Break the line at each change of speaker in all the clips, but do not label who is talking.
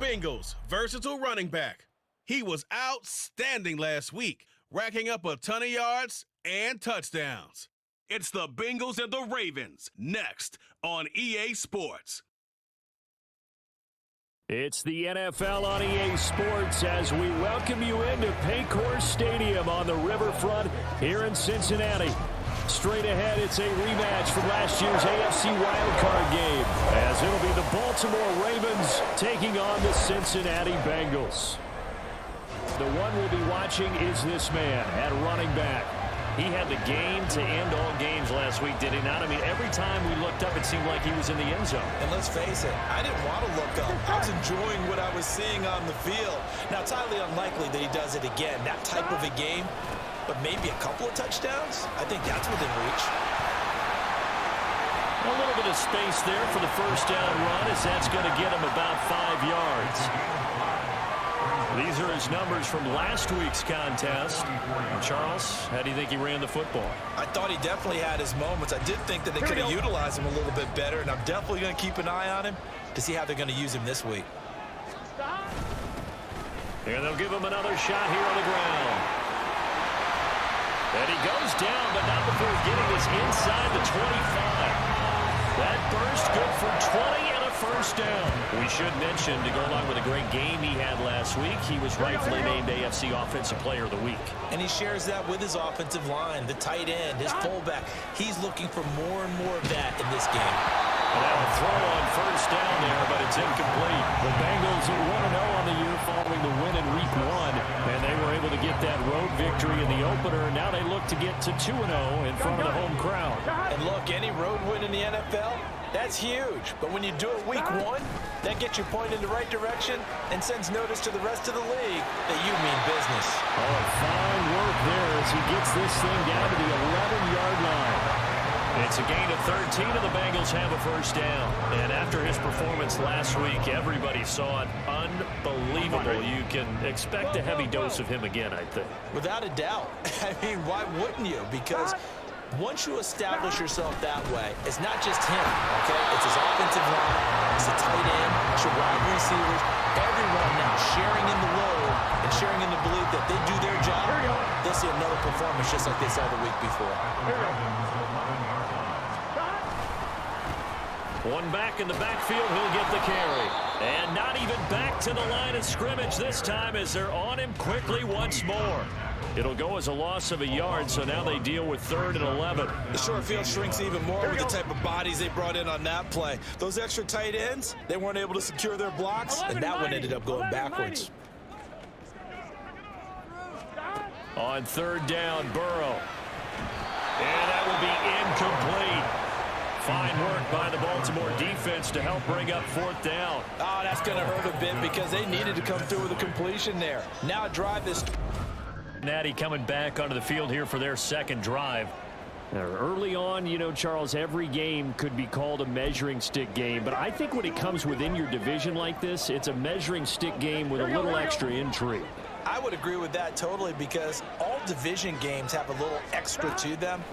Bengals' versatile running back. He was outstanding last week, racking up a ton of yards and touchdowns. It's the Bengals and the Ravens, next on EA Sports.
It's the NFL on EA Sports as we welcome you into Paycor Stadium on the riverfront here in Cincinnati. Straight ahead, it's a rematch from last year's AFC wildcard game, as it'll be the Baltimore Ravens taking on the Cincinnati Bengals. The one we'll be watching is this man at running back. He had the game to end all games last week, did he not? I mean, every time we looked up, it seemed like he was in the end zone.
And let's face it, I didn't want to look up. I was enjoying what I was seeing on the field. Now, it's highly unlikely that he does it again, that type of a game, but maybe a couple of touchdowns? I think that's within reach.
A little bit of space there for the first down run, as that's going to get him about 5 yards. These are his numbers from last week's contest. Charles, how do you think he ran the football?
I thought he definitely had his moments. I did think that they could have utilized him a little bit better, and I'm definitely going to keep an eye on him to see how they're going to use him this week.
And they'll give him another shot here on the ground. And he goes down, but not before getting this inside the 25. That burst good for 20 and a first down. We should mention, to go along with a great game he had last week, he was rightfully named AFC Offensive Player of the Week.
And he shares that with his offensive line, the tight end, his fullback. He's looking for more and more of that in this game.
And that will throw on first down there, but it's incomplete. The Bengals are 1-0 on the year following the win in Week 1, and they were able to get that road victory in the opener. Now they look to get to 2-0 in front of the home crowd.
And look, any road win in the NFL, that's huge. But when you do it Week 1, that gets you pointed in the right direction and sends notice to the rest of the league that you mean business.
Oh, fine work there as he gets this thing down to the 11-yard line. It's a gain of 13, and the Bengals have a first down. And after his performance last week, everybody saw it unbelievable. You can expect a heavy dose of him again, I think.
Without a doubt. I mean, why wouldn't you? Because once you establish yourself that way, it's not just him, okay? It's his offensive line, it's the tight end, it's your wide receivers, everyone now sharing in the load and sharing in the belief that they do their job. They'll see another performance just like they saw the week before.
One back in the backfield, he'll get the carry. And not even back to the line of scrimmage this time as they're on him quickly once more. It'll go as a loss of a yard, so now they deal with 3rd and 11.
The short field shrinks even more with the type of bodies they brought in on that play. Those extra tight ends, they weren't able to secure their blocks, and that one ended up going backwards.
On 3rd down, Burrow. And that will be incomplete. Fine work by the Baltimore defense to help bring up 4th down.
Oh, that's going to hurt a bit because they needed to come through with a completion there. Now drive this.
Natty coming back onto the field here for their second drive. Now, early on, you know, Charles, every game could be called a measuring stick game. But I think when it comes within your division like this, it's a measuring stick game with a little extra intrigue.
I would agree with that totally because all division games have a little extra to them.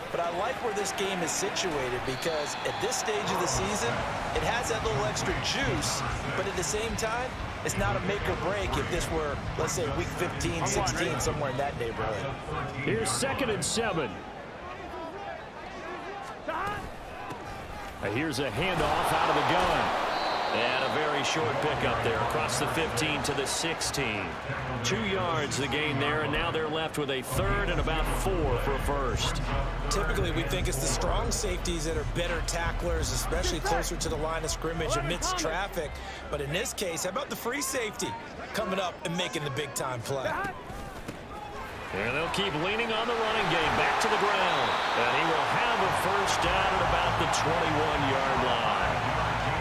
But I like where this game is situated because at this stage of the season, it has that little extra juice, but at the same time, it's not a make or break if this were, let's say, week 15, 16, somewhere in that neighborhood.
Here's 2nd and 7. Here's a handoff out of the gun. And a very short pickup there across the 15 to the 16. 2 yards the gain there, and now they're left with a 3rd and about 4 for a first.
Typically, we think it's the strong safeties that are better tacklers, especially closer to the line of scrimmage amidst traffic. But in this case, how about the free safety coming up and making the big-time play?
And they'll keep leaning on the running game back to the ground. And he will have a first down at about the 21-yard line.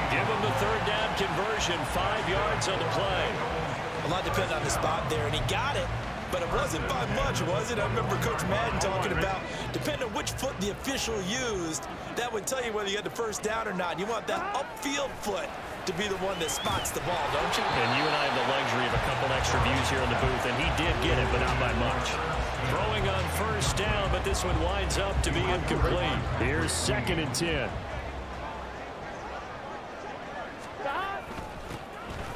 Give him the 3rd down conversion, 5 yards on the play.
A lot depended on the spot there, and he got it, but it wasn't by much, was it? I remember Coach Madden talking about, depending on which foot the official used, that would tell you whether you had the first down or not. You want that upfield foot to be the one that spots the ball, don't you?
And you and I have the luxury of a couple extra views here in the booth, and he did get it, but not by much. Throwing on first down, but this one winds up to be incomplete. Here's 2nd and 10.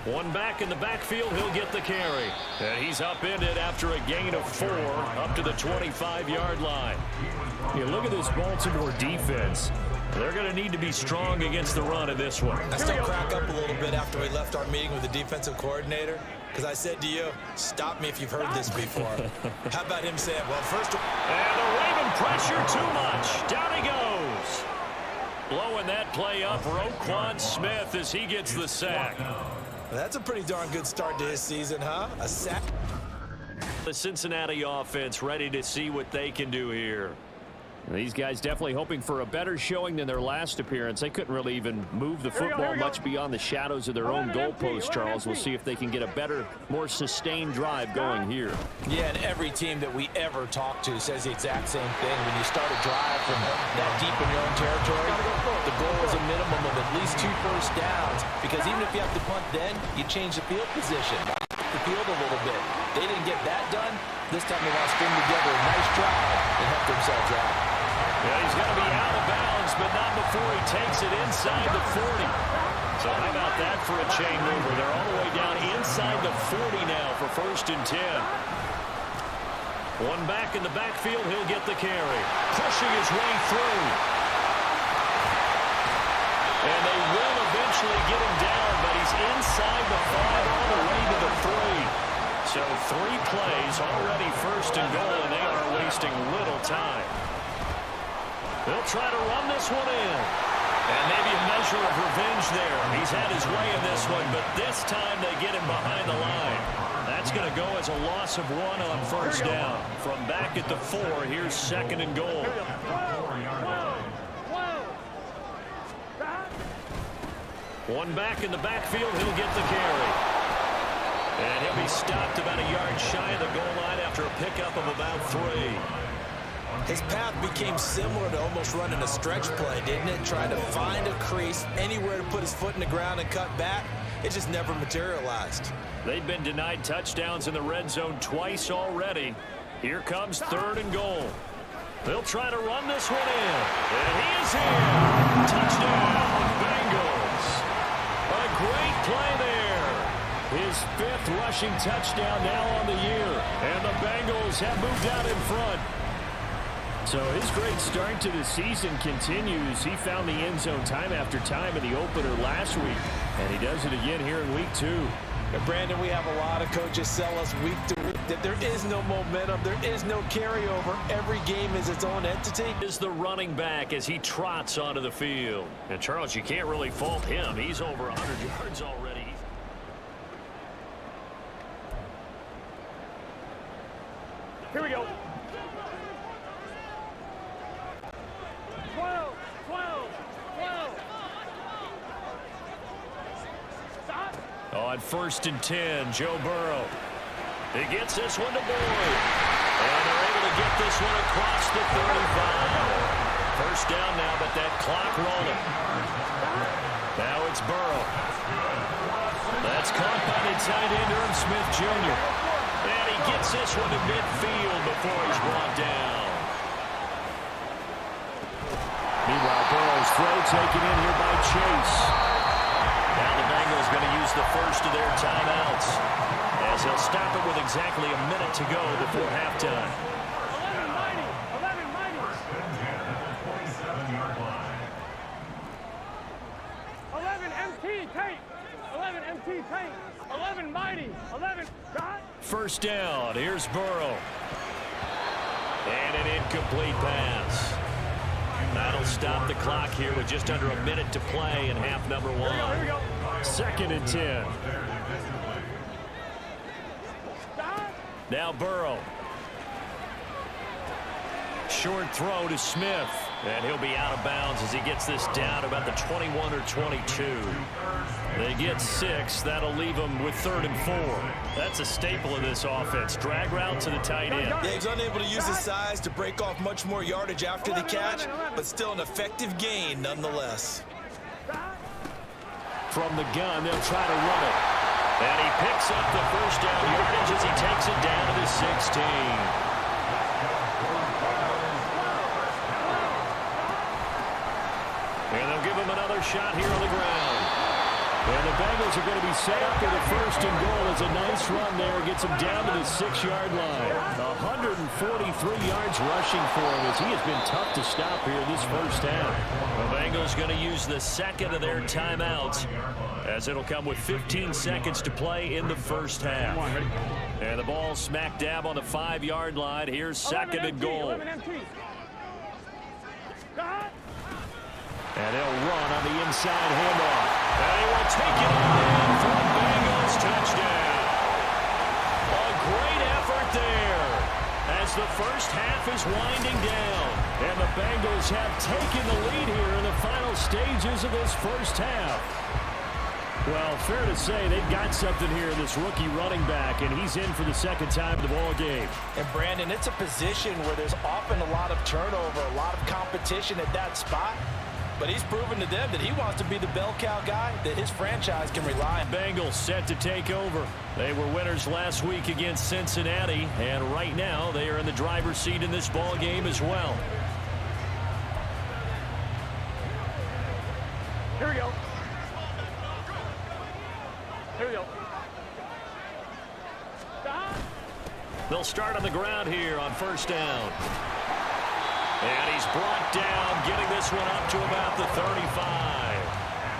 One back in the backfield, he'll get the carry. And he's upended after a gain of 4 up to the 25-yard line. You look at this Baltimore defense. They're going to need to be strong against the run in this one.
I still crack up a little bit after we left our meeting with the defensive coordinator because I said to you, stop me if you've heard this before. How about him saying, well, first of all...
And the Raven pressure too much. Down he goes. Blowing that play up, Roquan Smith as he gets the sack.
That's a pretty darn good start to his season, huh? A sack.
The Cincinnati offense ready to see what they can do here. These guys definitely hoping for a better showing than their last appearance. They couldn't really even move the football much beyond the shadows of their own goalpost, Charles. We'll see if they can get a better, more sustained drive going here.
Yeah, and every team that we ever talk to says the exact same thing. When you start a drive from that deep in your own territory, the goal is a minimum of at least 2 first downs, because even if you have to punt then, you change the field position, the field a little bit. They didn't get that done. This time they want to string together a nice drive and help themselves out.
Yeah, he's going to be out of bounds, but not before he takes it inside the 40. So how about that for a chain mover? They're all the way down inside the 40 now for 1st and 10. One back in the backfield, he'll get the carry. Pushing his way through. And they will eventually get him down, but he's inside the 5 all the way to the 3. So 3 plays already 1st and goal, and they are wasting little time. They'll try to run this one in. And maybe a measure of revenge there. He's had his way in this one, but this time they get him behind the line. That's going to go as a loss of 1 on 1st down. From back at the 4, here's 2nd and goal. One back in the backfield, he'll get the carry. And he'll be stopped about a yard shy of the goal line after a pickup of about 3.
His path became similar to almost running a stretch play, didn't it? Trying to find a crease, anywhere to put his foot in the ground and cut back. It just never materialized.
They've been denied touchdowns in the red zone twice already. Here comes 3rd and goal. They'll try to run this one in. And he is in. Touchdown, Bengals. A great play there. His 5th rushing touchdown now on the year. And the Bengals have moved out in front. So his great start to the season continues. He found the end zone time after time in the opener last week, and he does it again here in week 2.
And Brandon, we have a lot of coaches sell us week to week that there is no momentum, there is no carryover. Every game is its own entity.
Is the running back as he trots onto the field. And Charles, you can't really fault him. He's over 100 yards already. Here we go.
12, 12, 12. Stop.
On 1st and 10, Joe Burrow. He gets this one to Boyd. And they're able to get this one across the 35. 1st down now, but that clock rolling. Now it's Burrow. That's caught by the tight end, Irv Smith Jr. And he gets this one to midfield before he's brought down. Meanwhile, Burrow's throw taken in here by Chase. Now the Bengals going to use the 1st of their timeouts, as they'll stop it with exactly a minute to go before halftime.
11 mighty. 11 mighty. 11 MT tape. 11 MT tape. 11 mighty. 11 dot.
1st down. Here's Burrow. And an incomplete pass. That'll stop the clock here with just under a minute to play in half number 1.
Here we go.
2nd and 10.
Stop.
Now Burrow. Short throw to Smith. And he'll be out of bounds as he gets this down about the 21 or 22. They get 6. That'll leave them with 3rd and 4. That's a staple of this offense. Drag route to the tight end.
Yeah, he's unable to use his size to break off much more yardage after the catch, but still an effective gain nonetheless.
From the gun, they'll try to run it. And he picks up the 1st down yardage as he takes it down to the 16. And they'll give him another shot here on the ground. And the Bengals are going to be set up with a first and goal. It's a nice run there. Gets him down to the 6-yard line. 143 yards rushing for him as he has been tough to stop here this first half. The Bengals going to use the second of their timeouts as it'll come with 15 seconds to play in the first half. And the ball smack dab on the 5-yard line. Here's second and goal. And they'll run on the inside handoff. And he will take it on for the Bengals touchdown. A great effort there as the first half is winding down. And the Bengals have taken the lead here in the final stages of this first half. Well, fair to say they've got something here in this rookie running back, and he's in for the second time in the ball game.
And, Brandon, it's a position where there's often a lot of turnover, a lot of competition at that spot. But he's proven to them that he wants to be the bell cow guy that his franchise can rely on.
Bengals set to take over. They were winners last week against Cincinnati, and right now they are in the driver's seat in this ball game as well.
Here we go. Here we go.
They'll start on the ground here on first down. And he's brought down, getting this one up to about the 35.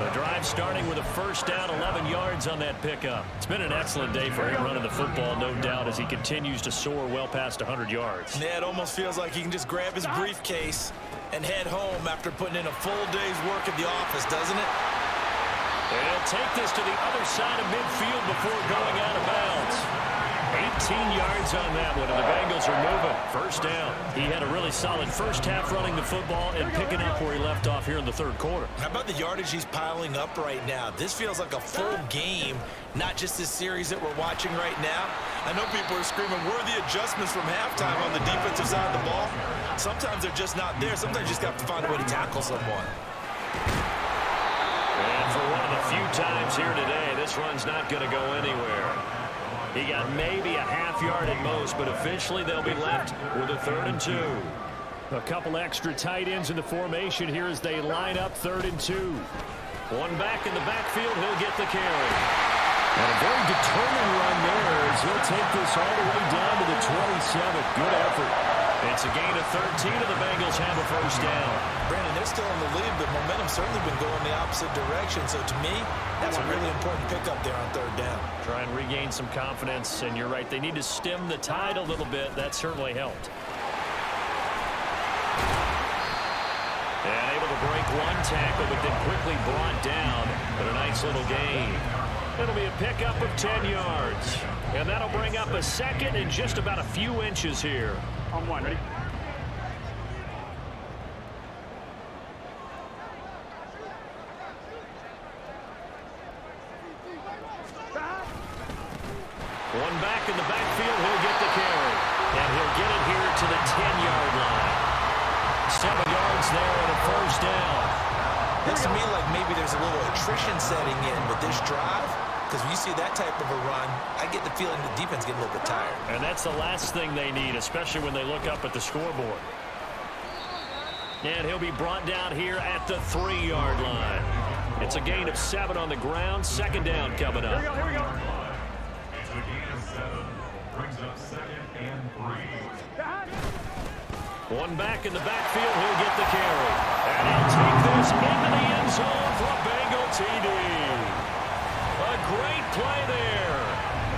The drive starting with a first down, 11 yards on that pickup. It's been an excellent day for him running the football, no doubt, as he continues to soar well past 100 yards.
Yeah, it almost feels like he can just grab his briefcase and head home after putting in a full day's work at the office, doesn't it?
And he'll take this to the other side of midfield before going out of bounds. 18 yards on that one, and the Bengals are moving. First down. He had a really solid first half running the football and picking up where he left off here in the third quarter.
How about the yardage he's piling up right now? This feels like a full game, not just this series that we're watching right now. I know people are screaming, where are the adjustments from halftime on the defensive side of the ball? Sometimes they're just not there. Sometimes you just have to find a way to tackle someone.
And for one of the few times here today, this run's not going to go anywhere. He got maybe a half yard at most, but officially they'll be left with a 3rd and 2. A couple extra tight ends in the formation here as they line up 3rd and 2. One back in the backfield, he'll get the carry. And a very determined run there as he'll take this all the way down to the 27. Good effort. It's a gain of 13, and the Bengals have a first down.
Brandon, they're still in the lead, but momentum's certainly been going the opposite direction. So to me, that's a really important pickup there on 3rd down.
Try and regain some confidence, and you're right. They need to stem the tide a little bit. That certainly helped. And able to break one tackle, but then quickly brought down. But a nice little gain. It'll be a pickup of 10 yards. And that'll bring up a second and just about a few inches here.
On one, ready?
One back in the backfield, he'll get the carry. And he'll get it here to the 10-yard line. 7 yards there and a first down.
Looks to me like maybe there's a little attrition setting in with this drive. Because when you see that type of a run, I get the feeling the defense getting a little bit tired.
And that's the last thing they need, especially when they look up at the scoreboard. And he'll be brought down here at the 3-yard line. It's a gain of 7 on the ground. Second down coming up.
Here we go.
It's a gain of 7. Brings up 2nd and 3.
One back in the backfield, he'll get the carry. And he'll take this into the end zone for a Bengal TD. A great play there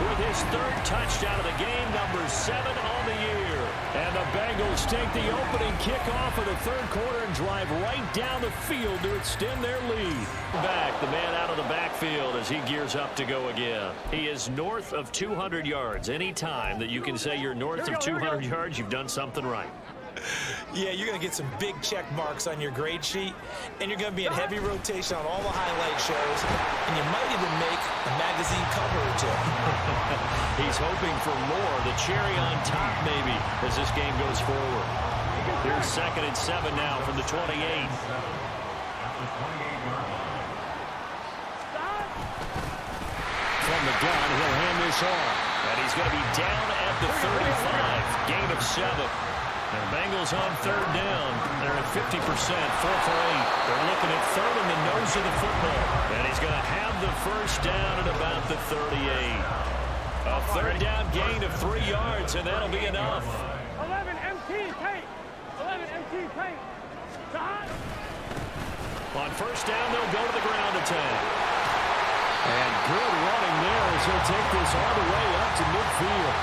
with his 3rd touchdown of the game, number 7 on the year. And the Bengals take the opening kickoff of the 3rd quarter and drive right down the field to extend their lead. Back, the man out of the backfield as he gears up to go again. He is north of 200 yards. Any time that you can say you're north of 200 yards, you've done something right.
Yeah, you're going to get some big check marks on your grade sheet, and you're going to be in heavy rotation on all the highlight shows, and you might even make a magazine cover or two.
He's hoping for more, the cherry on top maybe, as this game goes forward. Here's 2nd and 7 now from the 28. From the gun, he'll hand this off. And he's going to be down at the 35. Gain of 7. The Bengals on third down. They're at 50%, 4 for 8. They're looking at third in the nose of the football. And he's going to have the first down at about the 38. A third down gain of 3 yards, and that'll be enough.
11 MT tape. 11 MT tape. Stop.
On first down, they'll go to the ground attack. And good running there as he'll take this all the way up to midfield.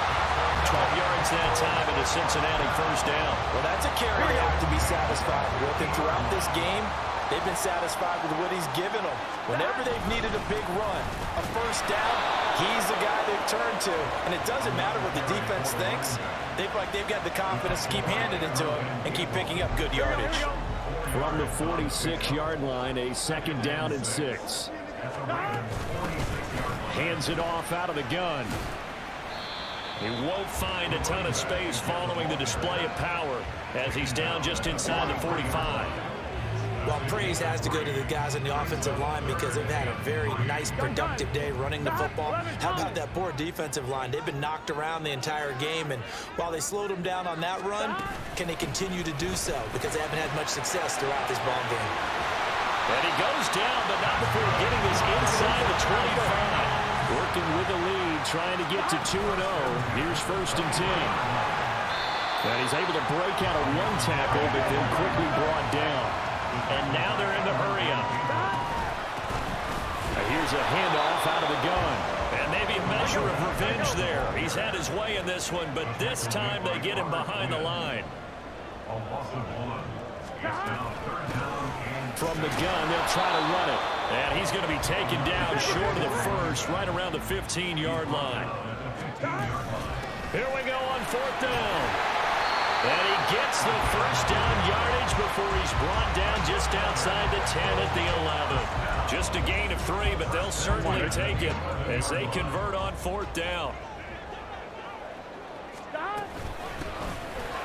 12 yards that time into Cincinnati first down.
Well, that's a carry they have to be satisfied with. And throughout this game, they've been satisfied with what he's given them. Whenever they've needed a big run, a first down, he's the guy they've turned to. And it doesn't matter what the defense thinks. They've got the confidence to keep handing it to him and keep picking up good yardage.
From the 46-yard line, a second down and 6. Hands it off out of the gun. He won't find a ton of space following the display of power as he's down just inside the 45.
Well, praise has to go to the guys on the offensive line because they've had a very nice, productive day running the football. How about that poor defensive line? They've been knocked around the entire game, and while they slowed them down on that run, can they continue to do so? Because they haven't had much success throughout this ball game.
And he goes down, but not before getting this inside the 25. Working with the lead, trying to get to 2-0. Here's first and 10. And he's able to break out of one tackle, but then quickly brought down. And now they're in the hurry-up. Here's a handoff out of the gun. And maybe a measure of revenge there. He's had his way in this one, but this time they get him behind the line. From the gun, they'll try to run it. And he's going to be taken down short of the first, right around the 15-yard line. Here we go on fourth down. And he gets the first down yardage before he's brought down just outside the 10 at the 11. Just a gain of 3, but they'll certainly take it as they convert on fourth down.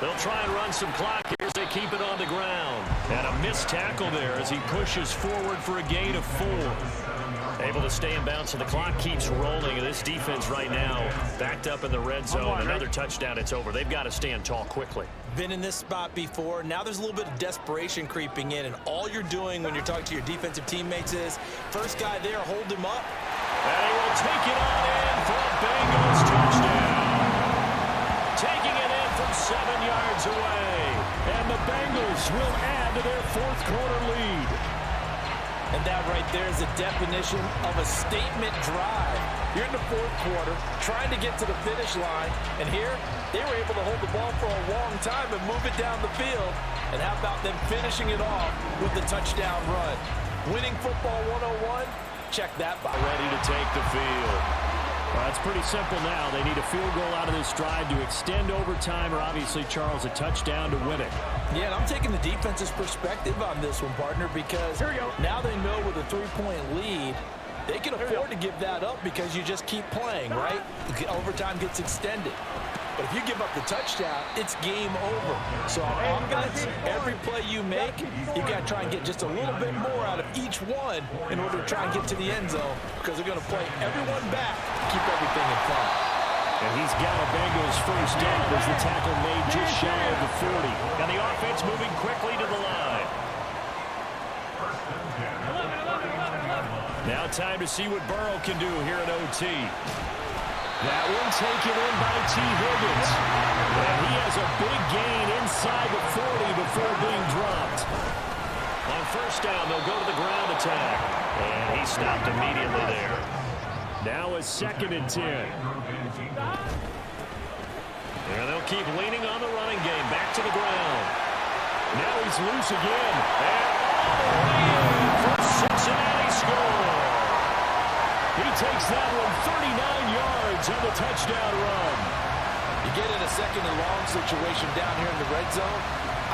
They'll try and run some clock here as they keep it on the ground. And a missed tackle there as he pushes forward for a gain of 4. Able to stay in bounds, so the clock keeps rolling. And this defense right now backed up in the red zone. Another touchdown, it's over. They've got to stand tall quickly.
Been in this spot before. Now there's a little bit of desperation creeping in. And all you're doing when you're talking to your defensive teammates is, first guy there, hold him up.
And he will take it on in for a Bengals touchdown. Taking it in from 7 yards away. And the Bengals will add to their fourth quarter lead.
And that right there is the definition of a statement drive. You're in the fourth quarter, trying to get to the finish line. And here, they were able to hold the ball for a long time and move it down the field. And how about them finishing it off with the touchdown run? Winning football 101, check that box.
Ready to take the field. Well, it's pretty simple now. They need a field goal out of this drive to extend overtime, or obviously, Charles, a touchdown to win it.
Yeah, and I'm taking the defense's perspective on this one, partner, because now they know with a 3-point lead, they can afford to give that up because you just keep playing, right? Overtime gets extended. But if you give up the touchdown, it's game over. So on offense, every play you make, you've got to try and get just a little bit more out of each one in order to try and get to the end zone, because they're going to play everyone back to keep everything in front.
And he's got a Bengals first down as the tackle made just shy of the 40. And the offense moving quickly to the line. Now time to see what Burrow can do here in OT. That one taken in by T. Higgins. And he has a big gain inside the 40 before being dropped. On first down, they'll go to the ground attack. And he stopped immediately there. Now a second and 10. And they'll keep leaning on the running game. Back to the ground. Now he's loose again. And all the way in for Cincinnati score. He takes that one 39 yards on the touchdown run.
You get in a second and long situation down here in the red zone,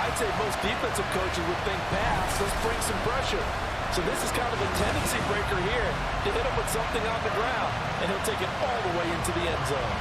I'd say most defensive coaches would think pass. Let's bring some pressure. So this is kind of a tendency breaker here to hit him with something on the ground, and he'll take it all the way into the end zone.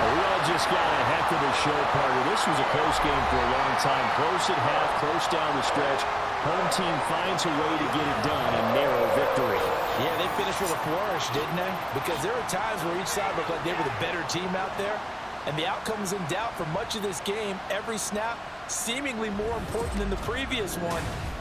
We all just got a heck of a show, partner. This was a close game for a long time. Close at half, close down the stretch. Home team finds a way to get it done, a narrow victory.
Yeah, they finished with a flourish, didn't they? Because there were times where each side looked like they were the better team out there, and the outcome was in doubt for much of this game. Every snap seemingly more important than the previous one.